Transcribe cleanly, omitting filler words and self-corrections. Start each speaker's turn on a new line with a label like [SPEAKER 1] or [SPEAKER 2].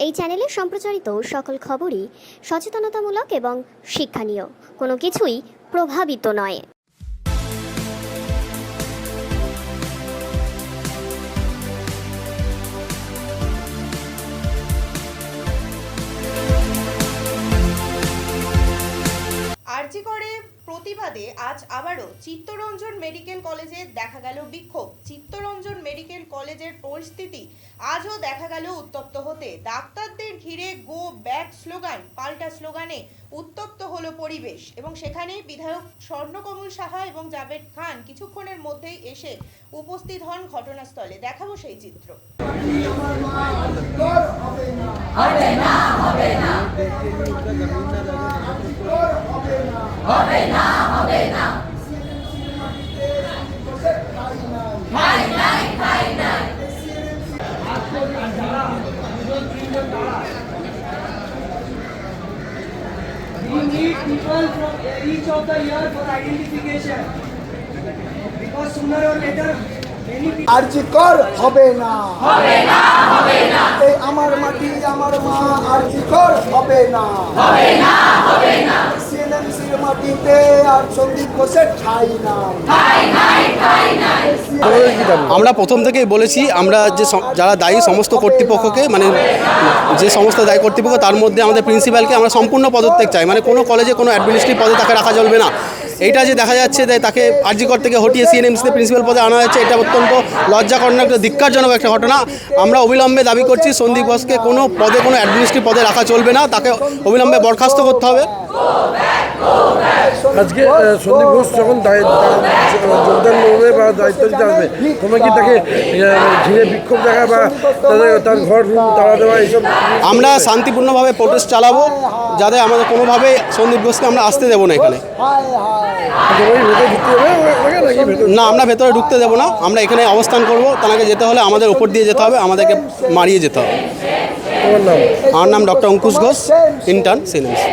[SPEAKER 1] এই চ্যানেলে সম্প্রচারিত সকল খবরই সচেতনতামূলক এবং শিক্ষণীয়, কোনো কিছুই প্রভাবিত নয়।
[SPEAKER 2] আরজি করে প্রতিবাদে আজ আবারও চিত্তরঞ্জন মেডিকেল কলেজে দেখা গেল বিক্ষোভ। চিত্তরঞ্জন মেডিকেল কলেজের পরিস্থিতি আজও দেখা গেল উত্তপ্ত হতে। ডাক্তারদের ঘিরে গো ব্যাক স্লোগান, পাল্টা স্লোগানে উত্তপ্ত হলো পরিবেশ এবং সেখানেই বিধায়ক স্বর্ণকমল সাহা এবং জাভেদ খান কিছুক্ষণের মধ্যেই এসে উপস্থিত হন ঘটনাস্থলে। দেখাবো সেই চিত্র।
[SPEAKER 3] We need people from each of the year for identification, because sooner or later many people.
[SPEAKER 4] আরজি কর হবে না, হবে না, হবে না। এই আমার মাটি আমার মা, আরজি কর হবে না, হবে না, হবে না। সিএনএমসির মাটিতে আর সন্দীপ ঘোষের ঠাঁই নাই, ঠাঁই নাই, ঠাঁই নাই।
[SPEAKER 5] আমরা প্রথম থেকেই বলেছি, আমরা যে যারা দায়ী সমস্ত কর্তৃপক্ষকে, মানে যে সমস্ত দায়ী কর্তৃপক্ষ তার মধ্যে আমাদের প্রিন্সিপালকে আমরা সম্পূর্ণ পদত্যাগ চাই। মানে কোনো কলেজে কোনো অ্যাডমিনিস্ট্রেটিভ পদে তাকে রাখা চলবে না। এইটা যে দেখা যাচ্ছে যে তাকে আরজিকর থেকে হটিয়ে সিএনএমসিতে প্রিন্সিপাল পদে আনা হয়েছে, এটা অত্যন্ত লজ্জাকর, একটা ধিক্কারজনক একটা ঘটনা। আমরা অবিলম্বে দাবি করছি সন্দীপ ঘোষকে কোনো পদে, কোনো অ্যাডমিনিস্ট্রেটিভ পদে রাখা চলবে না, তাকে অবিলম্বে বরখাস্ত করতে হবে।
[SPEAKER 6] আজকে সন্দীপ ঘোষ যখন যোগদান করবে বা দায়িত্ব দিতে আসবে, তোমরা কি তাকে ঘিরে বিক্ষোভ দেখা বা তার ঘর তাড়া দেওয়া এইসব?
[SPEAKER 5] আমরা শান্তিপূর্ণভাবে প্রোটেস্ট চালাবো, যাতে আমাদের কোনোভাবে সন্দীপ ঘোষকে আমরা আসতে দেবো না এখানে। না, আমরা ভেতরে ঢুকতে দেবো না, আমরা এখানে অবস্থান করব। তাকে যেতে হলে আমাদের উপর দিয়ে যেতে হবে, আমাদেরকে মারিয়ে যেতে হবে। আমার নাম doctor Ankush Ghosh, intern CNMC.